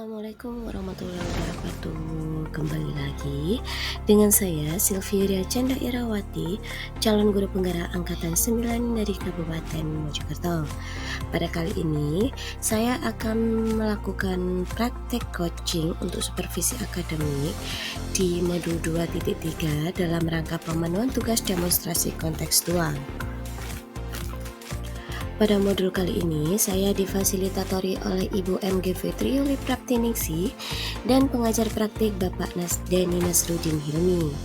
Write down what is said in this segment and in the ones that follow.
Assalamualaikum warahmatullahi wabarakatuh. Kembali lagi dengan saya Silvia Canda Irawati, calon guru penggerak angkatan 9 dari Kabupaten Mojokerto. Pada kali ini saya akan melakukan praktek coaching untuk supervisi akademik di modul 2.3 dalam rangka pemenuhan tugas demonstrasi kontekstual. Pada modul kali ini, saya difasilitatori oleh Ibu MG Fitriuli Praptiningsi dan pengajar praktik Bapak Deni Nasruddin Hilmi.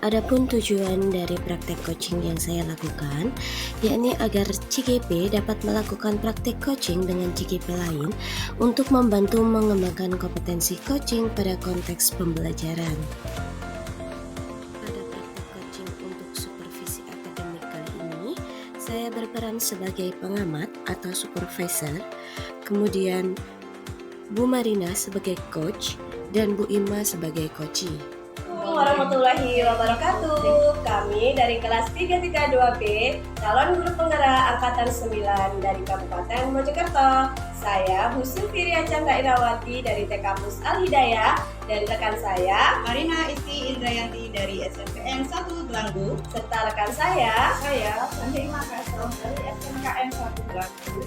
Adapun tujuan dari praktek coaching yang saya lakukan, yakni agar CGP dapat melakukan praktek coaching dengan CGP lain untuk membantu mengembangkan kompetensi coaching pada konteks pembelajaran. Saya berperan sebagai pengamat atau supervisor, kemudian Bu Marina sebagai coach, dan Bu Ima sebagai coachee. Assalamualaikum warahmatullahi wabarakatuh. Kami dari kelas 332B, calon guru penggerak angkatan 9 dari Kabupaten Mojokerto. Saya Bu Silvia Canda Irawati dari TK Al Hidayah dan rekan saya Marina Isti Indrayanti dari SMPN 1 Gelanggu, serta rekan saya Sandi Makassar dari SMKN 1 Gelanggu.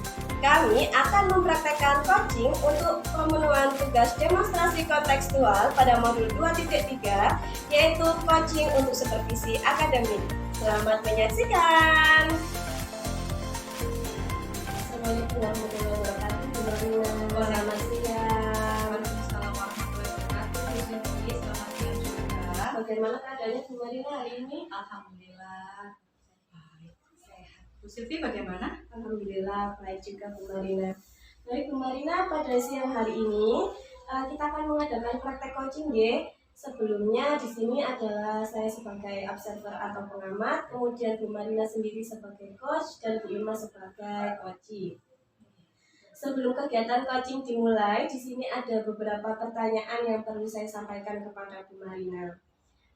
Kami akan mempraktekkan coaching untuk pemenuhan tugas demonstrasi kontekstual pada modul 2.3, yaitu coaching untuk supervisi akademik. Selamat menyaksikan. Assalamualaikum warahmatullahi wabarakatuh. Selamat siang. Waalaikumsalam warahmatullahi wabarakatuh. Selamat siang juga. Bagaimana keadaannya Bu Marina hari ini? Alhamdulillah baik, sehat. Bu Silvi bagaimana? Alhamdulillah baik juga Bu Marina. Baik Bu Marina, pada siang hari ini kita akan mengadakan praktek coaching ya. Sebelumnya di sini adalah saya sebagai observer atau pengamat, kemudian Bu Marina sendiri sebagai coach dan Bu Ima sebagai coachee. Sebelum kegiatan coaching dimulai, di sini ada beberapa pertanyaan yang perlu saya sampaikan kepada Bu Marina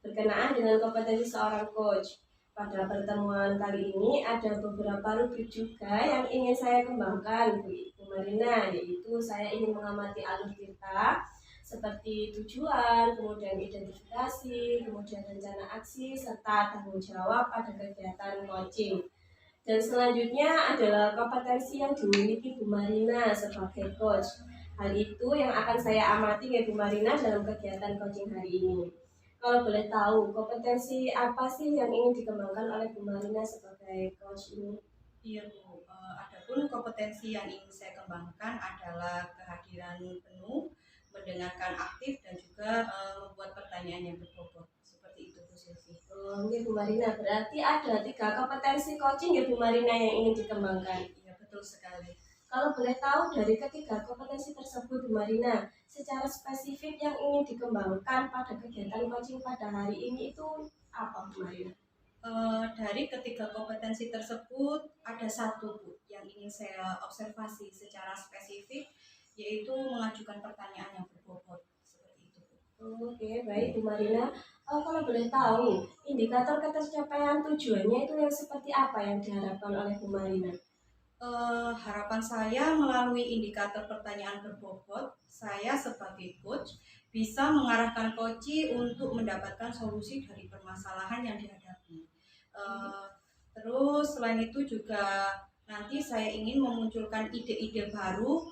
berkenaan dengan kompetensi seorang coach. Pada pertemuan kali ini ada beberapa rubrik juga yang ingin saya kembangkan Bu Marina, yaitu saya ingin mengamati alur kita seperti tujuan, kemudian identifikasi, kemudian rencana aksi, serta tanggung jawab pada kegiatan coaching. Dan selanjutnya adalah kompetensi yang dimiliki Bu Marina sebagai coach. Hal itu yang akan saya amati ya Bu Marina dalam kegiatan coaching hari ini. Kalau boleh tahu, kompetensi apa sih yang ingin dikembangkan oleh Bu Marina sebagai coach ini? Iya Bu, adapun kompetensi yang ingin saya kembangkan adalah kehadiran penuh, mendengarkan aktif, dan juga membuat pertanyaan yang berbobot. Seperti itu Bu Silvi. Iya Bu Marina, berarti ada 3 kompetensi coaching ya Bu Marina yang ingin dikembangkan. Iya betul sekali. Kalau boleh tahu dari ketiga kompetensi tersebut Bu Marina, secara spesifik yang ingin dikembangkan pada kegiatan coaching pada hari ini itu apa Bu Marina? Dari ketiga kompetensi tersebut ada satu Bu yang ingin saya observasi secara spesifik, yaitu mengajukan pertanyaan yang berbobot. Seperti itu Bu. Oke, baik Bu Marina. Kalau boleh tahu, indikator ketercapaian tujuannya itu yang seperti apa yang diharapkan oleh Bu Marina? Harapan saya melalui indikator pertanyaan berbobot, saya sebagai coach bisa mengarahkan coachee untuk mendapatkan solusi dari permasalahan yang dihadapi. Terus selain itu juga nanti saya ingin memunculkan ide-ide baru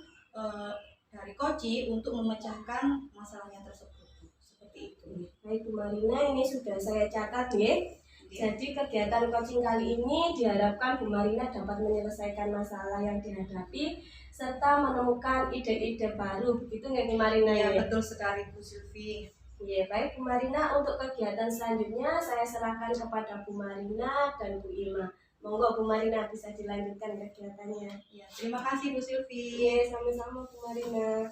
dari coachee untuk memecahkan masalahnya tersebut. Seperti itu. Baik Bu Marina, ini sudah saya catat ya. Jadi kegiatan coaching kali ini diharapkan Bu Marina dapat menyelesaikan masalah yang dihadapi serta menemukan ide-ide baru. Begitu nggak Bu Marina? Ya, betul sekali Bu Silvi. Ya, baik Bu Marina, untuk kegiatan selanjutnya saya serahkan kepada Bu Marina dan Bu Ima. Monggo Bu Marina bisa dilanjutkan kegiatannya. Ya, terima kasih Bu Silvi. Ya, sama-sama Bu Marina.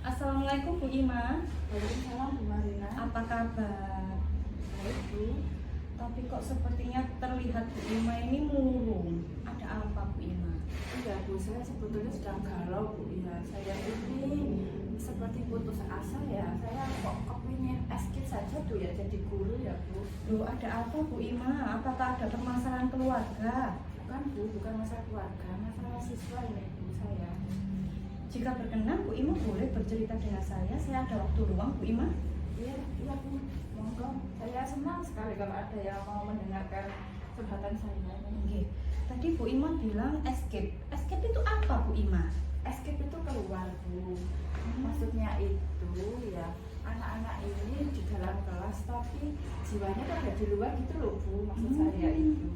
Assalamualaikum Bu Ima. Waalaikumsalam Bu Marina. Apa kabar? Baik Bu. Tapi kok sepertinya terlihat Bu Ima ini murung. Ada apa Bu Ima? Iya Bu, saya sebetulnya sedang galau Bu ya. Saya ini seperti putus asa ya. Saya kok kepingin eskip saja tuh ya jadi guru ya Bu. Loh, ada apa Bu Ima? Apakah ada permasalahan keluarga? Bukan Bu, bukan masalah keluarga, masalah siswa ini Bu saya. Jika berkenan, Bu Ima boleh bercerita dengan saya ada waktu luang, Bu Ima. Iya, iya Bu, monggo. Saya senang sekali kalau ada yang mau mendengarkan curhatan saya. Oke. Tadi Bu Ima bilang escape. Escape itu apa, Bu Ima? Escape itu keluar Bu. Maksudnya itu ya anak-anak ini di dalam kelas tapi jiwanya kan ada di luar gitu loh Bu. Maksud saya itu.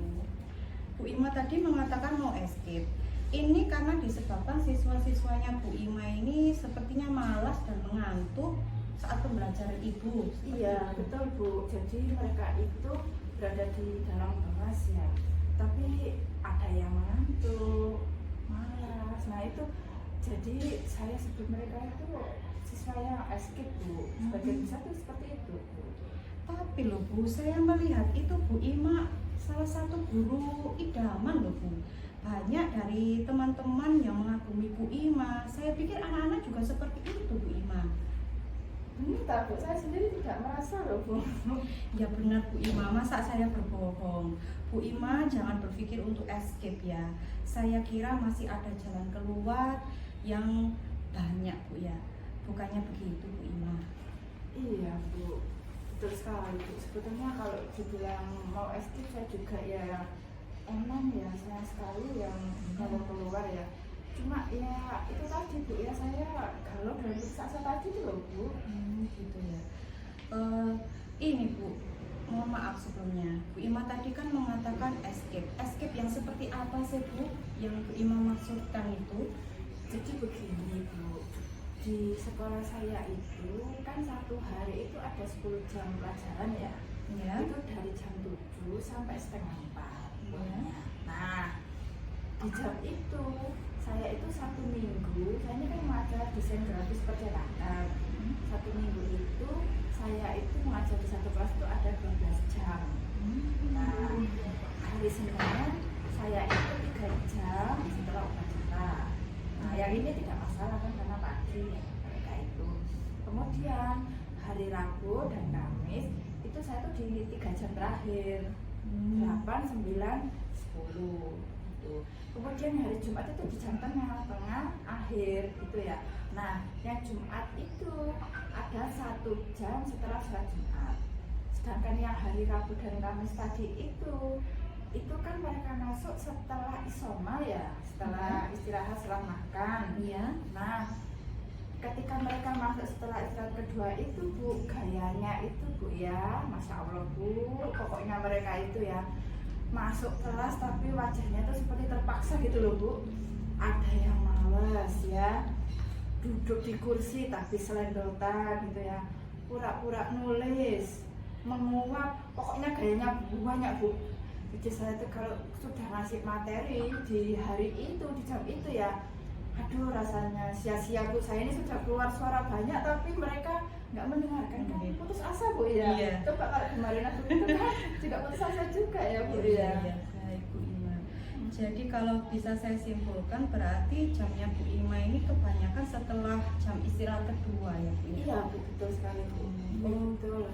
Bu Ima tadi mengatakan mau escape. Ini karena disebabkan siswa-siswanya Bu Ima ini sepertinya malas dan mengantuk saat pembelajaran Ibu. Iya betul Bu. Jadi mereka itu berada di dalam kelas ya. Tapi ada yang mengantuk, malas. Nah itu jadi saya sebut mereka itu siswa yang escape Bu. Sebagian besar tuh seperti itu Bu. Tapi loh Bu, saya melihat itu Bu Ima salah satu guru idaman loh Bu. Banyak dari teman-teman yang mengagumi Bu Ima. Saya pikir anak-anak juga seperti itu Bu Ima. Entah Bu, saya sendiri tidak merasa loh Bu. Ya benar Bu Ima, masa saya berbohong? Bu Ima jangan berpikir untuk escape ya. Saya kira masih ada jalan keluar yang banyak Bu ya. Bukannya begitu Bu Ima? Iya Bu, betul sekali Bu. Sebetulnya kalau dibilang mau escape saya juga ya emang ya sayang sekali yang mau keluar ya. Cuma ya itu tadi Bu ya, saya galau dan putus asa tadi tuh loh Bu. Gitu ya. Ini Bu, mohon maaf sebelumnya. Bu Ima tadi kan mengatakan escape. Escape yang seperti apa sih Bu yang Bu Ima maksudkan itu? Jadi begini Bu, di sekolah saya itu kan satu hari itu ada 10 jam pelajaran ya. Ya. Itu dari jam 7 sampai setengah 4. Ya. Nah, di jam itu saya itu satu minggu, saya ini kan mengajar desain grafis percetakan. Satu minggu itu saya itu mengajar di satu kelas itu ada 12 jam. Nah, hari Senin saya itu 3 jam setelah upacara. Nah, yang ini tidak masalah kan karena pagi mereka itu. Kemudian hari Rabu dan Kamis itu saya tuh di 3 jam terakhir. 8, 9, 10 gitu. Kemudian hari Jumat itu di jam tengah akhir gitu ya. Nah, yang Jumat itu ada 1 jam setelah sholat Jumat. Sedangkan yang hari Rabu dan Kamis tadi itu kan mereka masuk setelah isoma ya, setelah istirahat setelah makan. Iya. Nah, ketika mereka masuk setelah istirahat kedua itu Bu, gayanya itu Bu ya, Masya Allah Bu, pokoknya mereka itu ya masuk kelas tapi wajahnya tuh seperti terpaksa gitu loh Bu. Ada yang males ya, duduk di kursi tapi selendotan gitu ya, pura-pura nulis, menguap, pokoknya gayanya banyak Bu. Jadi saya tuh kalau sudah ngasih materi di hari itu, di jam itu ya, aduh rasanya sia-sia Bu, saya ini sudah keluar suara banyak tapi mereka nggak mendengarkan kan, putus asa Bu ya. Iya. Coba kalau kemarin aku itu kan juga putus asa juga ya Bu ya. Iya, baik Bu Ima. Jadi kalau bisa saya simpulkan berarti jamnya Bu Ima ini kebanyakan setelah jam istirahat kedua ya Bu? Iya Bu, betul sekali Bu. Betul.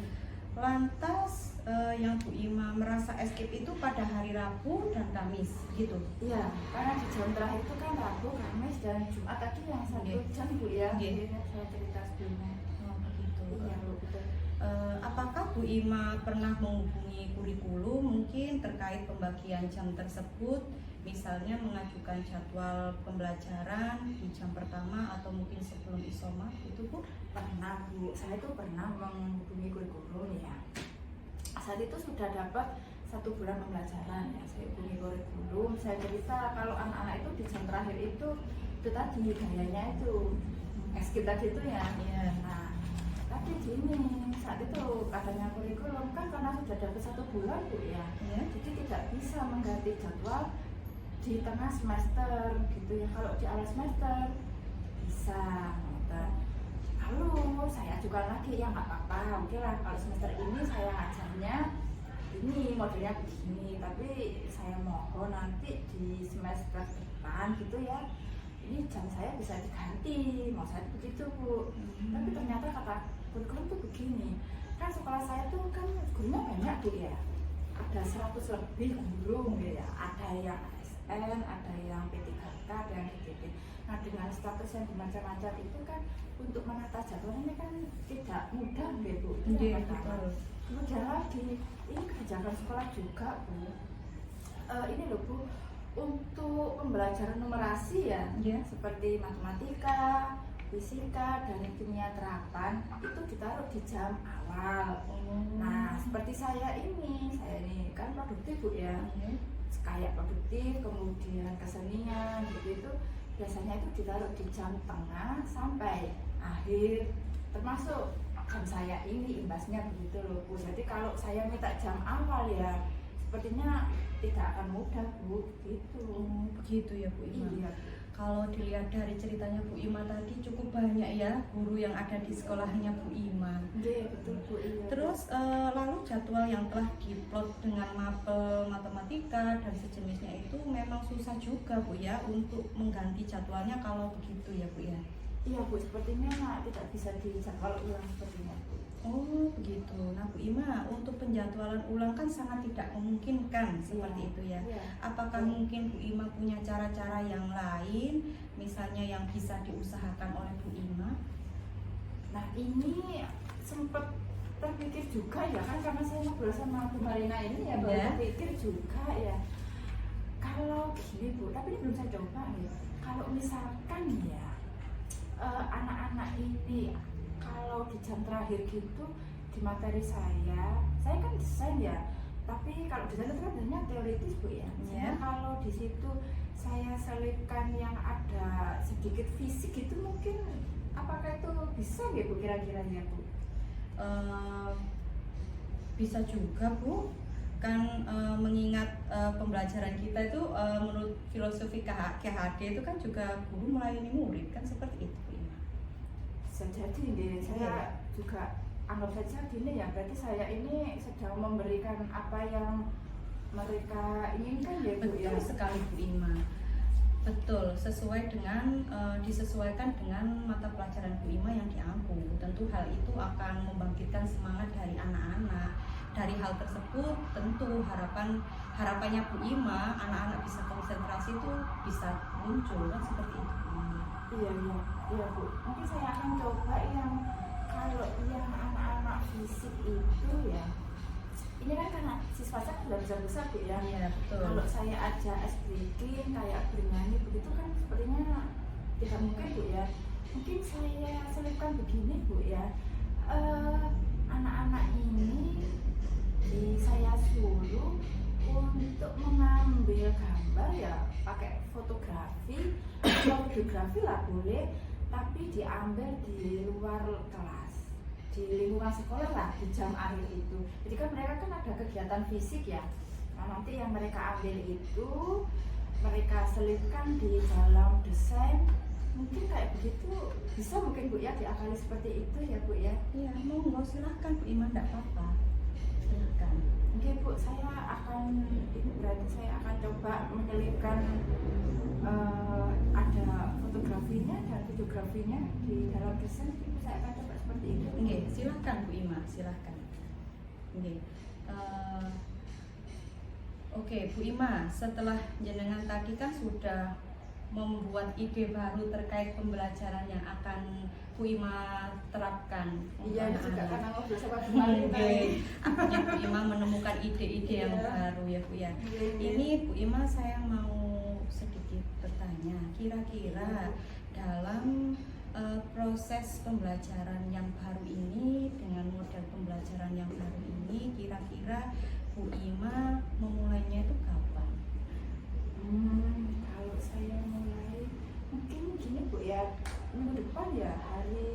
Lantas yang Bu Ima merasa escape itu pada hari Rabu dan Kamis gitu? Iya, karena di jam terakhir itu kan Rabu, Kamis dan Jumat tadi yang 1 jam Bu ya. Nggih. Ini saya cerita sebelumnya. Oh begitu. Iya Bu, betul. Apakah Bu Ima pernah menghubungi kurikulum mungkin terkait pembagian jam tersebut, misalnya mengajukan jadwal pembelajaran di jam pertama atau mungkin sebelum isoma itu Bu? Pernah Bu, saya itu pernah menghubungi kurikulum ya. Saat itu sudah dapat 1 bulan pembelajaran ya, saya hubungi kurikulum, saya cerita kalau anak-anak itu di jam terakhir itu tadi gayanya itu escape tadi itu ya. Iya. Nah, tapi gini, saat itu katanya kurikulum kan karena sudah dapat 1 bulan Bu ya, Iya. jadi tidak bisa mengganti jadwal di tengah semester gitu ya. Kalau di awal semester bisa gitu. Lalu saya ajukan lagi, ya nggak apa-apa, oke lah kalau semester ini saya ngajarnya ini modelnya begini, tapi saya mohon nanti di semester depan gitu ya, ini jam saya bisa diganti, mau saya begitu Bu. Tapi ternyata kata kurikulum tuh begini, kan sekolah saya tuh kan gurunya banyak Bu ya, ada 100 lebih guru ya, ada yang ASN, ada yang P3K, ada yang DTP. Nah dengan status yang bermacam-macam itu kan untuk menata jadwal ini kan tidak mudah gitu. Iya, betul. Kemudian lagi ini kebijakan sekolah juga Bu. Ini loh Bu, untuk pembelajaran numerasi ya, seperti matematika, fisika, dan kimia terapan itu ditaruh di jam awal. Nah seperti saya ini kan produktif Bu ya, kayak produktif, kemudian kesenian gitu itu biasanya itu ditaruh di jam tengah sampai akhir, termasuk jam saya ini imbasnya begitu loh Bu. Jadi kalau saya minta jam awal ya sepertinya tidak akan mudah Bu, gitu. Begitu ya Bu Ima. Iya. Kalau dilihat dari ceritanya Bu Ima tadi cukup banyak ya guru yang ada di sekolahnya Bu Ima. Iya betul Bu. Iya. Terus lalu jadwal yang telah diplot dengan mapel matematika dan sejenisnya itu memang susah juga Bu ya untuk mengganti jadwalnya kalau begitu ya Bu ya. Iya Bu, sepertinya tidak bisa dijadwal ulang sepertinya Bu. Oh begitu. Nah Bu Ima, untuk penjadwalan ulang kan sangat tidak memungkinkan seperti itu ya. Apakah mungkin Bu Ima punya cara-cara yang lain, misalnya yang bisa diusahakan oleh Bu Ima? Nah ini sempat terpikir juga ya kan, karena saya ngobrol sama Bu Marina ini ya, baru pikir juga ya. Kalau gini Bu, tapi ini belum saya coba ya. Kalau misalkan ya anak-anak ini kalau di jam terakhir gitu di materi saya kan desain ya, tapi kalau desain itu kan biasanya teoritis Bu ya. Misalnya kalau di situ saya selipkan yang ada sedikit fisik itu mungkin apakah itu bisa ya Bu kira-kira ya Bu? Bisa juga Bu, kan mengingat pembelajaran kita itu menurut filosofi KHD itu kan juga guru melayani murid kan, seperti itu Bu Ima. Bisa jadi nih, saya juga anggap saja gini ya, berarti saya ini sedang memberikan apa yang mereka inginkan ya Bu ya. Betul sekali Bu Ima. Betul, sesuai dengan disesuaikan dengan mata pelajaran Bu Ima yang diampu. Tentu hal itu akan membangkitkan semangat dari anak-anak. Dari hal tersebut tentu harapannya Bu Ima anak-anak bisa konsentrasi itu bisa muncul kan, seperti itu Bu Ima. Iya Bu. Mungkin saya akan coba yang kalau yang anak-anak fisik itu ya. Ini kan karena siswa saya sudah besar-besar Bu ya. Iya betul. Kalau saya ajak ice breaking kayak bernyanyi begitu kan sepertinya tidak mungkin Bu ya. Mungkin saya selipkan begini Bu ya. Anak-anak ini saya suruh untuk mengambil gambar ya pakai fotografi atau videografi lah boleh, tapi diambil di luar kelas, di lingkungan sekolah lah di jam akhir itu. Jadi kan mereka kan ada kegiatan fisik ya. Nah nanti yang mereka ambil itu mereka selipkan di dalam desain. Mungkin kayak begitu bisa mungkin Bu ya diakali seperti itu ya Bu ya. Iya, monggo silahkan Bu Ima, enggak apa-apa. Silahkan. Oke Bu, saya akan coba menyelipkan ada fotografinya dan videografinya di dalam desain. Saya akan coba seperti itu. Oke, silahkan Bu Ima, silahkan. Oke. Oke Bu Ima, setelah jenengan tadi kan sudah membuat ide baru terkait pembelajaran yang akan Bu Ima terapkan. Iya, juga karena ngobrol sama Bu Marina. Akhirnya Bu Ima menemukan ide-ide yang baru ya Bu ya. Ini Bu Ima, saya mau sedikit bertanya, kira-kira dalam proses pembelajaran yang baru ini dengan model pembelajaran yang baru ini, kira-kira Bu Ima memulainya itu kapan? Kalau saya mulai mungkin gini Bu ya, minggu depan ya,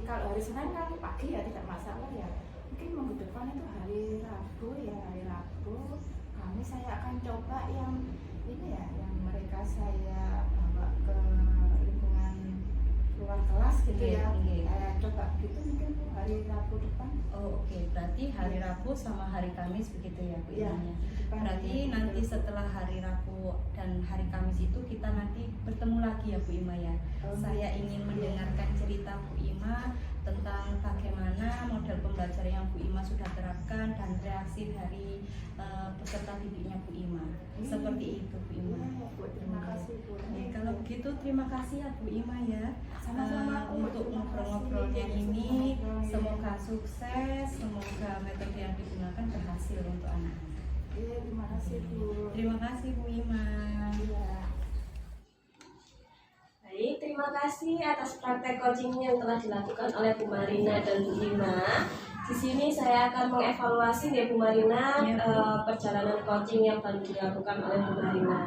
kalau hari Senin kan pagi ya tidak masalah ya. Mungkin minggu depan itu hari Rabu ya, kami saya akan coba yang ini ya, yang mereka saya bawa ke lingkungan luar kelas gitu ya. Saya coba gitu mungkin hari Rabu depan. Oh oke. Berarti hari Rabu sama hari Kamis begitu ya Bu Ima ya. Berarti nanti setelah hari Rabu dan hari Kamis itu kita nanti bertemu lagi ya Bu Ima ya. Saya ingin mendengarkan cerita Bu Ima tentang bagaimana model model pembelajaran yang Bu Ima sudah terapkan dan reaksi dari peserta didiknya Bu Ima. Seperti itu Bu Ima. Bu, terima kasih Bu. Kalau begitu terima kasih ya Bu Ima ya. Sama-sama Bu. Untuk ngobrol-ngobrolnya ini, semoga sukses, semoga metode yang digunakan berhasil untuk anak-anak. Iya, terima kasih Bu. Terima kasih Bu Ima. Iya. Baik, terima kasih atas praktek coaching yang telah dilakukan oleh Bu Marina dan Bu Ima. Di sini saya akan mengevaluasi ya Bu Marina perjalanan coaching yang baru dilakukan oleh Bu Marina.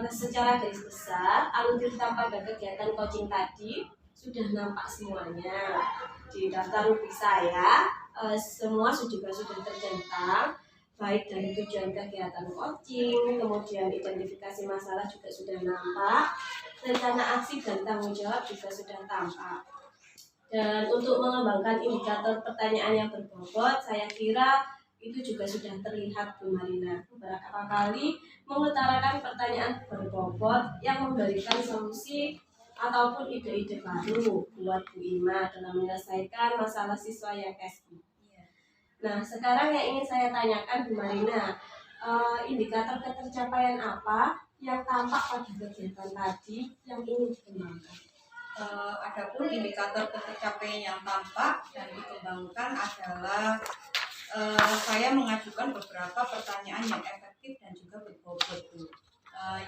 Secara garis besar, alur cerita pada kegiatan coaching tadi sudah nampak semuanya. Di daftar rubrik saya, semua juga sudah tercentang, baik dari tujuan kegiatan coaching, kemudian identifikasi masalah juga sudah nampak, rencana aksi dan tanggung jawab juga sudah tampak. Dan untuk mengembangkan indikator pertanyaan yang berbobot, saya kira itu juga sudah terlihat Bu Marina. Beberapa kali mengutarakan pertanyaan berbobot yang memberikan solusi ataupun ide-ide baru buat Bu Ima dalam menyelesaikan masalah siswa yang SI. Nah, sekarang yang ingin saya tanyakan Bu Marina, indikator ketercapaian apa yang tampak pada kegiatan tadi yang ingin dikembangkan? Adapun indikator ketercapaian yang tampak dan dikembangkan adalah saya mengajukan beberapa pertanyaan yang efektif dan juga berbobot Bu.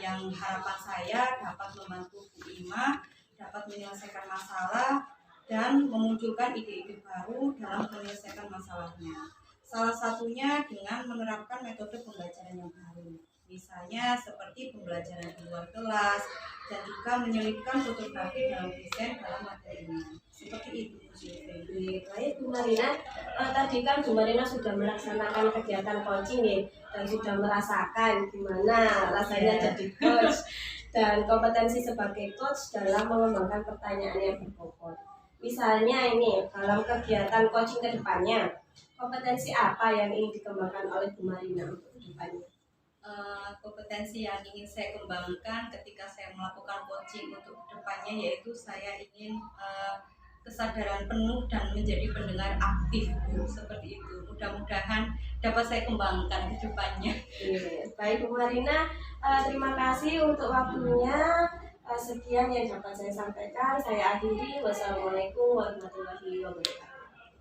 Yang harapan saya dapat membantu Bu Ima dapat menyelesaikan masalah dan memunculkan ide-ide baru dalam menyelesaikan masalahnya. Salah satunya dengan menerapkan metode pembelajaran yang baru. Misalnya seperti pembelajaran di luar kelas dan juga menyelipkan fotografi dalam desain dalam materinya. Seperti itu Bu Sylvie. Baik Bu Marina, tadi kan Bu Marina sudah melaksanakan kegiatan coaching ya, dan sudah merasakan gimana rasanya jadi coach dan kompetensi sebagai coach dalam mengembangkan pertanyaan yang berbobot. Misalnya ini, dalam kegiatan coaching ke depannya, kompetensi apa yang ingin dikembangkan oleh Bu Marina untuk kedepannya? Kompetensi yang ingin saya kembangkan ketika saya melakukan coaching untuk kedepannya yaitu saya ingin kesadaran penuh dan menjadi pendengar aktif Bu. Seperti itu, mudah-mudahan dapat saya kembangkan ke depannya. Baik Bu Marina, terima kasih untuk waktunya. Sekian yang dapat saya sampaikan. Saya akhiri. Wassalamualaikum warahmatullahi wabarakatuh.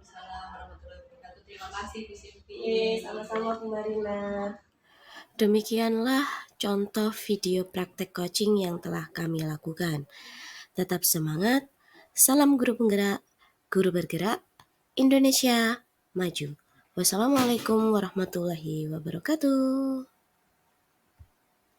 Wassalamualaikum warahmatullahi wabarakatuh. Terima kasih Bu Sylvie. Sama-sama Bu Marina. Demikianlah contoh video praktek coaching yang telah kami lakukan. Tetap semangat, salam guru penggerak, guru bergerak, Indonesia maju. Wassalamualaikum warahmatullahi wabarakatuh.